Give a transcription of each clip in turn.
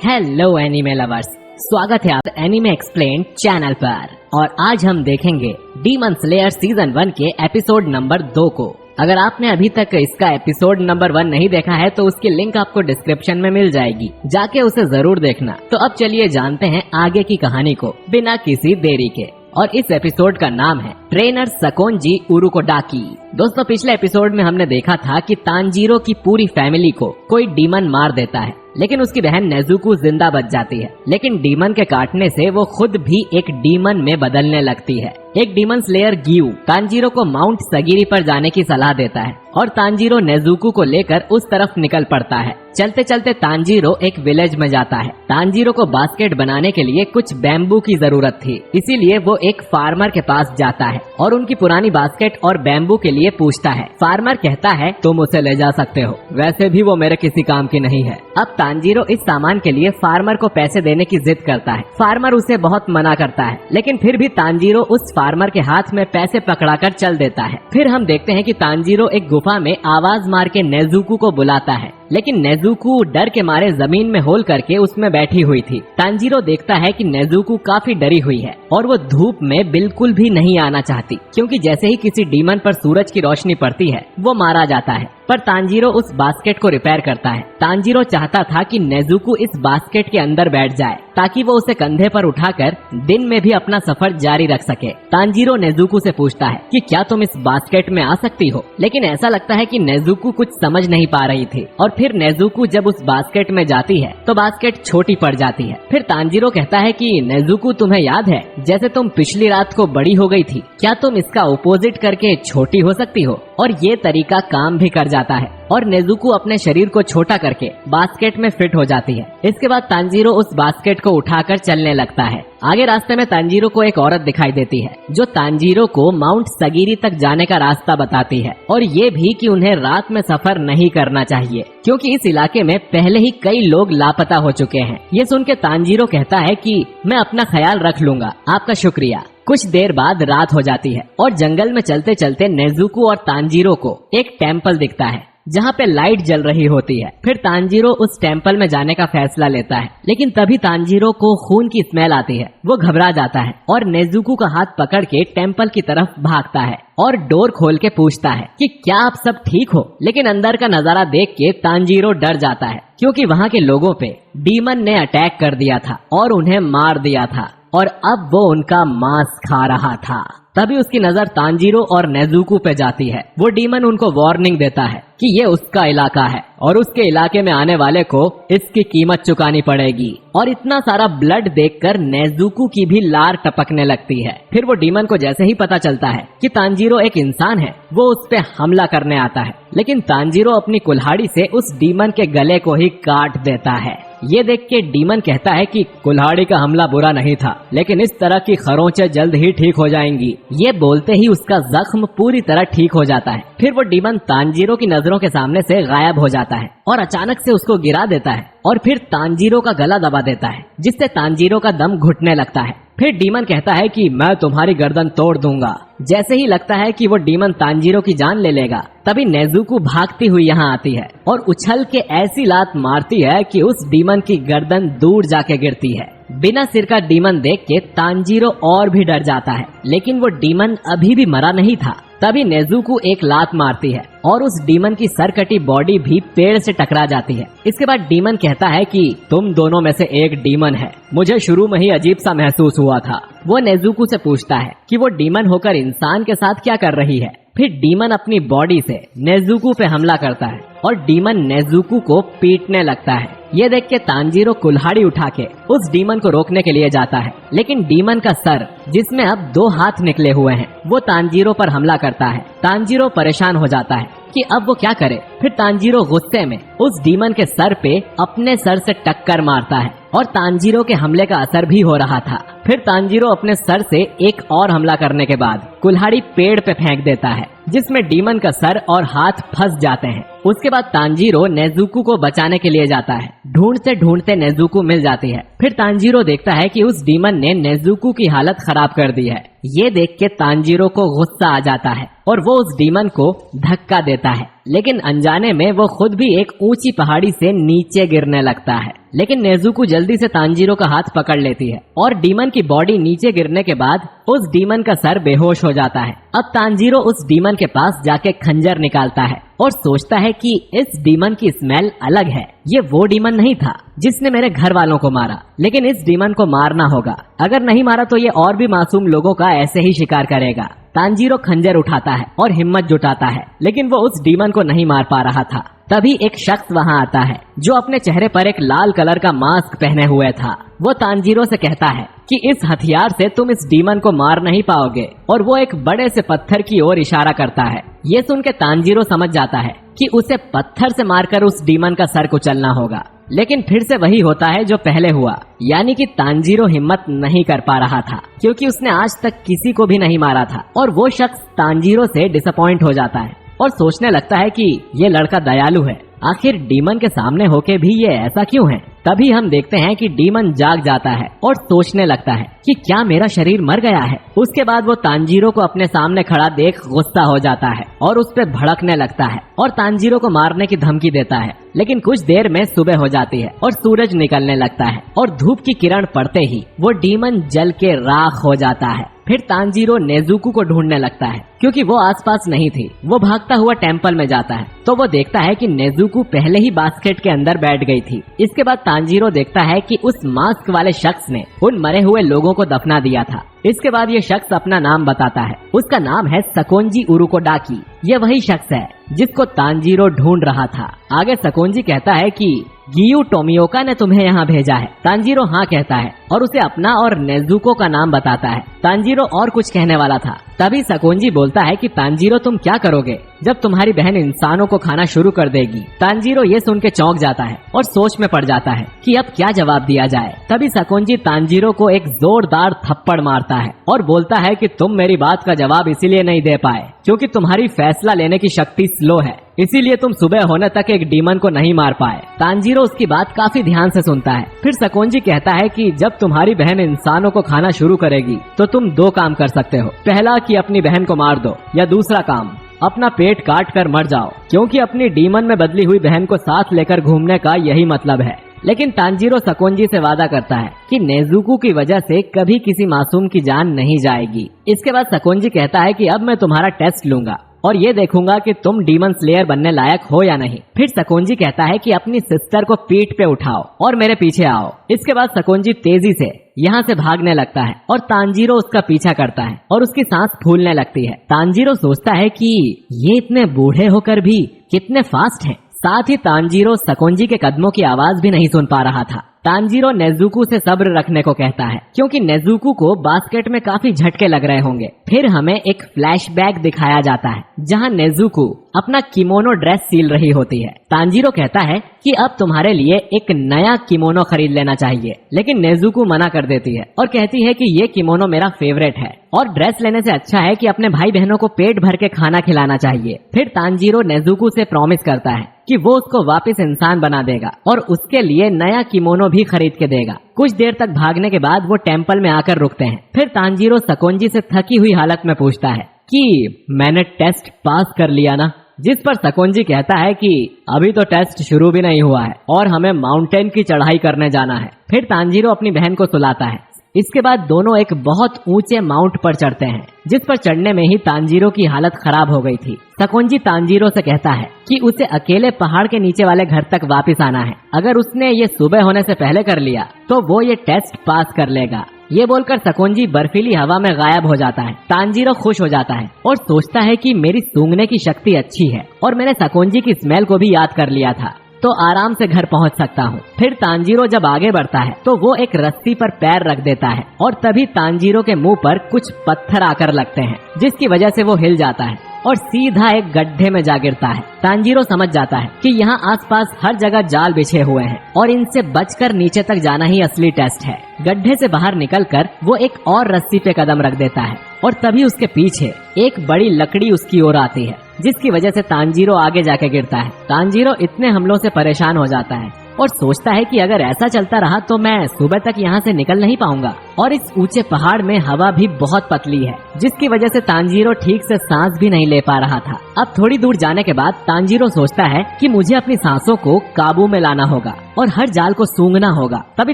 Hello anime lovers, स्वागत है आप एनिमे एक्सप्लेन चैनल पर। और आज हम देखेंगे डीमन स्लेयर सीजन 1 के एपिसोड नंबर 2 को। अगर आपने अभी तक इसका एपिसोड नंबर 1 नहीं देखा है तो उसकी लिंक आपको डिस्क्रिप्शन में मिल जाएगी, जाके उसे जरूर देखना। तो अब चलिए जानते हैं आगे की कहानी को बिना किसी देरी के। और इस एपिसोड का नाम है ट्रेनर सकोंजी उरुकोडाकी। दोस्तों, पिछले एपिसोड में हमने देखा था कि तांजीरो की पूरी फैमिली को कोई डीमन मार देता है, लेकिन उसकी बहन नेजुको जिंदा बच जाती है। लेकिन डीमन के काटने से वो खुद भी एक डीमन में बदलने लगती है। एक डीमन स्लेयर गियू तांजीरो को माउंट सगिरी पर जाने की सलाह देता है और तांजीरो नेजुको को लेकर उस तरफ निकल पड़ता है। चलते चलते तांजीरो एक विलेज में जाता है। तांजीरो को बास्केट बनाने के लिए कुछ बैम्बू की जरूरत थी, इसीलिए वो एक फार्मर के पास जाता है और उनकी पुरानी बास्केट और बैम्बू के लिए पूछता है। फार्मर कहता है तुम उसे ले जा सकते हो, वैसे भी वो मेरे किसी काम की नहीं है। अब तांजीरो इस सामान के लिए फार्मर को पैसे देने की जिद करता है। फार्मर उसे बहुत मना करता है, लेकिन फिर भी तांजीरो उस फार्मर के हाथ में पैसे पकड़ाकर चल देता है। फिर हम देखते हैं कि तांजीरो एक गुफा में आवाज मार के नेजुको को बुलाता है, लेकिन नेजुको डर के मारे जमीन में होल करके उसमें बैठी हुई थी। तांजीरो देखता है कि नेजुको काफी डरी हुई है और वो धूप में बिल्कुल भी नहीं आना चाहती, क्योंकि जैसे ही किसी डीमन पर सूरज की रोशनी पड़ती है वो मारा जाता है। पर तांजीरो उस बास्केट को रिपेयर करता है। तांजीरो चाहता था कि नेजुको इस बास्केट के अंदर बैठ जाए ताकि वो उसे कंधे पर उठाकर दिन में भी अपना सफर जारी रख सके। तांजीरो नेजुको से पूछता है कि क्या तुम इस बास्केट में आ सकती हो, लेकिन ऐसा लगता है कि नेजुको कुछ समझ नहीं पा रही थी। और फिर नेजुको जब उस बास्केट में जाती है तो बास्केट छोटी पड़ जाती है। फिर तांजीरो कहता है कि नेजुको, तुम्हें याद है जैसे तुम पिछली रात को बड़ी हो गई थी, क्या तुम इसका ऑपोजिट करके छोटी हो सकती हो? और ये तरीका काम भी कर जाता है और नेजुको अपने शरीर को छोटा करके बास्केट में फिट हो जाती है। इसके बाद तांजीरो उस बास्केट को उठाकर चलने लगता है। आगे रास्ते में तांजीरो को एक औरत दिखाई देती है जो तांजीरो को माउंट सगिरी तक जाने का रास्ता बताती है, और ये भी कि उन्हें रात में सफर नहीं करना चाहिए क्योंकि इस इलाके में पहले ही कई लोग लापता हो चुके हैं। ये सुन के तांजीरो कहता है कि मैं अपना ख्याल रख लूंगा, आपका शुक्रिया। कुछ देर बाद रात हो जाती है और जंगल में चलते चलते नेजुको और तांजीरो को एक टेम्पल दिखता है जहाँ पे लाइट जल रही होती है। फिर तांजीरो उस टेम्पल में जाने का फैसला लेता है, लेकिन तभी तांजीरो को खून की स्मेल आती है। वो घबरा जाता है और नेजुको का हाथ पकड़ के टेम्पल की तरफ भागता है और डोर खोल के पूछता है कि क्या आप सब ठीक हो? लेकिन अंदर का नजारा देख के तांजीरो डर जाता है क्योंकि वहाँ के लोगों पे डीमन ने अटैक कर दिया था और उन्हें मार दिया था और अब वो उनका मांस खा रहा था। तभी उसकी नजर तांजीरो और नेजुको पे जाती है। वो डीमन उनको वार्निंग देता है कि ये उसका इलाका है और उसके इलाके में आने वाले को इसकी कीमत चुकानी पड़ेगी। और इतना सारा ब्लड देखकर नेजुको की भी लार टपकने लगती है। फिर वो डीमन को जैसे ही पता चलता है कि तांजीरो एक इंसान है, वो उस पे हमला करने आता है, लेकिन तांजीरो अपनी कुल्हाड़ी से उस डीमन के गले को ही काट देता है। ये देख के डीमन कहता है कि कुल्हाड़ी का हमला बुरा नहीं था, लेकिन इस तरह की खरोंचें जल्द ही ठीक हो जाएंगी। ये बोलते ही उसका जख्म पूरी तरह ठीक हो जाता है। फिर वो डीमन तांजीरो की नजरों के सामने से गायब हो जाता है और अचानक से उसको गिरा देता है और फिर तांजीरो का गला दबा देता है, जिससे तांजीरो का दम घुटने लगता है। फिर डीमन कहता है कि मैं तुम्हारी गर्दन तोड़ दूंगा। जैसे ही लगता है कि वो डीमन तांजीरो की जान ले लेगा, तभी नेजुको भागती हुई यहाँ आती है और उछल के ऐसी लात मारती है कि उस डीमन की गर्दन दूर जाके गिरती है। बिना सिर का डीमन देख के तांजीरो और भी डर जाता है, लेकिन वो डीमन अभी भी मरा नहीं था। तभी नेजुको एक लात मारती है और उस डीमन की सरकटी बॉडी भी पेड़ से टकरा जाती है। इसके बाद डीमन कहता है कि तुम दोनों में से एक डीमन है, मुझे शुरू में ही अजीब सा महसूस हुआ था। वो नेजुको से पूछता है कि वो डीमन होकर इंसान के साथ क्या कर रही है। फिर डीमन अपनी बॉडी से नेजुको पे हमला करता है और डीमन नेजुको को पीटने लगता है। ये देख के तांजीरो कुल्हाड़ी उठा के उस डीमन को रोकने के लिए जाता है, लेकिन डीमन का सर, जिसमें अब 2 हाथ निकले हुए हैं, वो तांजीरो पर हमला करता है। तांजीरो परेशान हो जाता है कि अब वो क्या करे। फिर तांजीरो गुस्से में उस डीमन के सर पे अपने सर से टक्कर मारता है और तांजीरो के हमले का असर भी हो रहा था। फिर तांजीरो अपने सर से एक और हमला करने के बाद कुल्हाड़ी पेड़ पे फेंक देता है जिसमें डीमन का सर और हाथ फंस जाते हैं। उसके बाद तांजीरो नेजुको को बचाने के लिए जाता है। ढूंढते ढूंढते नेजुको मिल जाती है। फिर तांजीरो देखता है कि उस डीमन ने नेजुको की हालत खराब कर दी है। ये देख के तांजीरो को गुस्सा आ जाता है और वो उस डीमन को धक्का देता है, लेकिन अनजाने में वो खुद भी एक ऊंची पहाड़ी से नीचे गिरने लगता है। लेकिन नेजुको जल्दी से तांजीरो का हाथ पकड़ लेती है और डीमन की बॉडी नीचे गिरने के बाद उस डीमन का सर बेहोश हो जाता है। अब तांजीरो उस डीमन के पास जाके खंजर निकालता है और सोचता है कि इस डीमन की स्मेल अलग है। ये वो डीमन नहीं था जिसने मेरे घर वालों को मारा, लेकिन इस डीमन को मारना होगा। अगर नहीं मारा तो ये और भी मासूम लोगों का ऐसे ही शिकार करेगा। तांजीरो खंजर उठाता है और हिम्मत जुटाता है, लेकिन वो उस डीमन को नहीं मार पा रहा था। तभी एक शख्स वहाँ आता है जो अपने चेहरे पर एक लाल कलर का मास्क पहने हुए था। वो तांजीरो से कहता है कि इस हथियार से तुम इस डीमन को मार नहीं पाओगे, और वो एक बड़े से पत्थर की ओर इशारा करता है। ये सुन के तांजीरो समझ जाता है कि उसे पत्थर से मारकर उस डीमन का सर कुचलना होगा। लेकिन फिर से वही होता है जो पहले हुआ, यानी कि तांजीरो हिम्मत नहीं कर पा रहा था क्योंकि उसने आज तक किसी को भी नहीं मारा था। और वो शख्स तांजीरो से डिसअपॉइंट हो जाता है और सोचने लगता है कि ये लड़का दयालु है, आखिर डीमन के सामने होके भी ये ऐसा क्यों है। तभी हम देखते हैं कि डीमन जाग जाता है और सोचने लगता है कि क्या मेरा शरीर मर गया है। उसके बाद वो तांजीरो को अपने सामने खड़ा देख गुस्सा हो जाता है और उस पे भड़कने लगता है और तांजीरो को मारने की धमकी देता है। लेकिन कुछ देर में सुबह हो जाती है और सूरज निकलने लगता है और धूप की किरण पड़ते ही वो डीमन जल के राख हो जाता है। फिर तांजीरो नेजुको को ढूंढने लगता है क्योंकि वो आसपास नहीं थी। वो भागता हुआ टेम्पल में जाता है तो वो देखता है कि नेजुको पहले ही बास्केट के अंदर बैठ गई थी। इसके बाद तांजीरो देखता है कि उस मास्क वाले शख्स ने उन मरे हुए लोगों को दफना दिया था। इसके बाद ये शख्स अपना नाम बताता है। उसका नाम है सकोंजी उरुकोडाकी। ये वही शख्स है जिसको तांजीरो ढूंढ रहा था। आगे सकोंजी कहता है कि गियू टोमियोका ने तुम्हें यहाँ भेजा है। तांजीरो हाँ कहता है और उसे अपना और नेजुको का नाम बताता है। तांजीरो और कुछ कहने वाला था, तभी सकोंजी बोलता है कि तांजीरो तुम क्या करोगे जब तुम्हारी बहन इंसानों को खाना शुरू कर देगी। तांजीरो ये सुन के चौंक जाता है और सोच में पड़ जाता है कि अब क्या जवाब दिया जाए। तभी सकोंजी तांजीरो को एक जोरदार थप्पड़ मारता है और बोलता है कि तुम मेरी बात का जवाब इसीलिए नहीं दे पाए क्योंकि तुम्हारी फैसला लेने की शक्ति स्लो है, इसीलिए तुम सुबह होने तक एक डीमन को नहीं मार पाए। तांजीरो उसकी बात काफी ध्यान से सुनता है। फिर सकोंजी कहता है कि जब तुम्हारी बहन इंसानों को खाना शुरू करेगी तो तुम दो काम कर सकते हो, पहला कि अपनी बहन को मार दो, या दूसरा काम अपना पेट काट कर मर जाओ, क्योंकि अपनी डीमन में बदली हुई बहन को साथ लेकर घूमने का यही मतलब है। लेकिन तांजीरो सकोंजी से वादा करता है कि नेजुको की वजह से कभी किसी मासूम की जान नहीं जाएगी। इसके बाद सकोंजी कहता है कि अब मैं तुम्हारा टेस्ट लूंगा और ये देखूंगा कि तुम डीमन स्लेयर बनने लायक हो या नहीं। फिर सकोंजी कहता है कि अपनी सिस्टर को पीठ पे उठाओ और मेरे पीछे आओ। इसके बाद सकोंजी तेजी से यहाँ से भागने लगता है और तांजीरो उसका पीछा करता है और उसकी सांस फूलने लगती है। तांजीरो सोचता है कि ये इतने बूढ़े होकर भी कितने फास्ट हैं। साथ ही तांजीरो सकोंजी के कदमों की आवाज भी नहीं सुन पा रहा था। तांजीरो नेजुको से सब्र रखने को कहता है क्योंकि नेजुको को बास्केट में काफी झटके लग रहे होंगे। फिर हमें एक फ्लैशबैक दिखाया जाता है जहां नेजुको अपना किमोनो ड्रेस सील रही होती है। तांजीरो कहता है कि अब तुम्हारे लिए एक नया किमोनो खरीद लेना चाहिए, लेकिन नेजुको मना कर देती है और कहती है कि ये किमोनो मेरा फेवरेट है और ड्रेस लेने से अच्छा है कि अपने भाई बहनों को पेट भर के खाना खिलाना चाहिए। फिर तांजीरो नेजुको से प्रॉमिस करता है कि वो उसको वापस इंसान बना देगा और उसके लिए नया किमोनो भी खरीद के देगा। कुछ देर तक भागने के बाद वो टेम्पल में आकर रुकते हैं। फिर तांजीरो सकोंजी से थकी हुई हालत में पूछता है कि मैंने टेस्ट पास कर लिया ना, जिस पर सकोंजी कहता है कि अभी तो टेस्ट शुरू भी नहीं हुआ है और हमें माउंटेन की चढ़ाई करने जाना है। फिर तांजीरो अपनी बहन को सुलाता है। इसके बाद दोनों एक बहुत ऊंचे माउंट पर चढ़ते हैं, जिस पर चढ़ने में ही तांजीरो की हालत खराब हो गई थी। सकोंजी तांजीरो से कहता है कि उसे अकेले पहाड़ के नीचे वाले घर तक वापस आना है। अगर उसने ये सुबह होने से पहले कर लिया तो वो ये टेस्ट पास कर लेगा। ये बोलकर सकोंजी बर्फीली हवा में गायब हो जाता है। तांजीरो खुश हो जाता है और सोचता है कि मेरी सूंघने की शक्ति अच्छी है और मैंने सकोंजी की स्मेल को भी याद कर लिया था, तो आराम से घर पहुंच सकता हूँ। फिर तांजीरो जब आगे बढ़ता है तो वो एक रस्सी पर पैर रख देता है और तभी तांजीरो के मुंह पर कुछ पत्थर आकर लगते हैं, जिसकी वजह से वो हिल जाता है और सीधा एक गड्ढे में जा गिरता है। तांजीरो समझ जाता है कि यहाँ आसपास हर जगह जाल बिछे हुए हैं और इनसे बचकर नीचे तक जाना ही असली टेस्ट है। गड्ढे से बाहर निकलकर वो एक और रस्सी पे कदम रख देता है और तभी उसके पीछे एक बड़ी लकड़ी उसकी ओर आती है, जिसकी वजह से तांजीरो आगे जाके गिरता है। तांजीरो इतने हमलों से परेशान हो जाता है और सोचता है कि अगर ऐसा चलता रहा तो मैं सुबह तक यहाँ से निकल नहीं पाऊंगा। और इस ऊंचे पहाड़ में हवा भी बहुत पतली है, जिसकी वजह से तांजीरो ठीक से सांस भी नहीं ले पा रहा था। अब थोड़ी दूर जाने के बाद तांजीरो सोचता है कि मुझे अपनी सांसों को काबू में लाना होगा और हर जाल को सूंघना होगा। तभी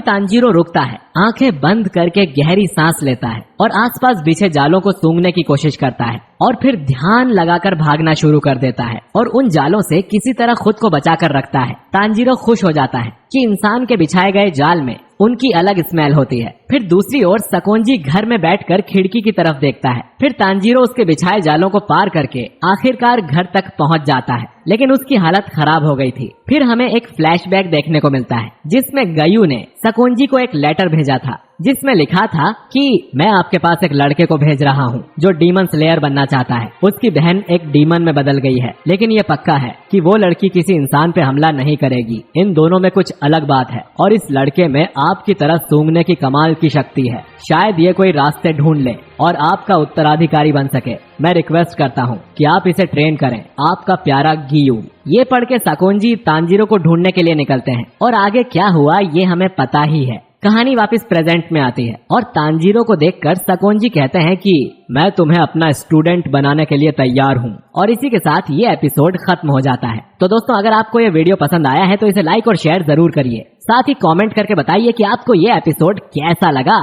तांजीरो रुकता है, आंखें बंद करके गहरी सांस लेता है और आसपास बिछे जालों को सूंघने की कोशिश करता है और फिर ध्यान लगाकर भागना शुरू कर देता है और उन जालों से किसी तरह खुद को बचाकर रखता है। तांजीरो खुश हो जाता है कि इंसान के बिछाए गए जाल में उनकी अलग स्मेल होती है। फिर दूसरी ओर सकोंजी घर में बैठकर खिड़की की तरफ देखता है। फिर तांजीरो उसके बिछाए जालों को पार करके आखिरकार घर तक पहुंच जाता है, लेकिन उसकी हालत खराब हो गई थी। फिर हमें एक फ्लैशबैक देखने को मिलता है, जिसमें गयू ने सकोंजी को एक लेटर भेजा था, जिसमें लिखा था कि मैं आपके पास एक लड़के को भेज रहा हूँ जो डीमन स्लेयर बनना चाहता है। उसकी बहन एक डीमन में बदल गई है, लेकिन ये पक्का है कि वो लड़की किसी इंसान पे हमला नहीं करेगी। इन दोनों में कुछ अलग बात है और इस लड़के में आपकी तरह सूंघने की कमाल की शक्ति है। शायद ये कोई रास्ते ढूंढ ले और आपका उत्तराधिकारी बन सके। मैं रिक्वेस्ट करता हूँ कि आप इसे ट्रेन करें। आपका प्यारा गियू। ये पढ़ के सकोंजी तांजीरो को ढूंढने के लिए निकलते हैं और आगे क्या हुआ ये हमें पता ही है। कहानी वापस प्रेजेंट में आती है और तांजीरो को देखकर सकोंजी कहते हैं कि मैं तुम्हें अपना स्टूडेंट बनाने के लिए तैयार हूँ। और इसी के साथ ये एपिसोड खत्म हो जाता है। तो दोस्तों, अगर आपको ये वीडियो पसंद आया है तो इसे लाइक और शेयर जरूर करिए। साथ ही कमेंट करके बताइए कि आपको ये एपिसोड कैसा लगा।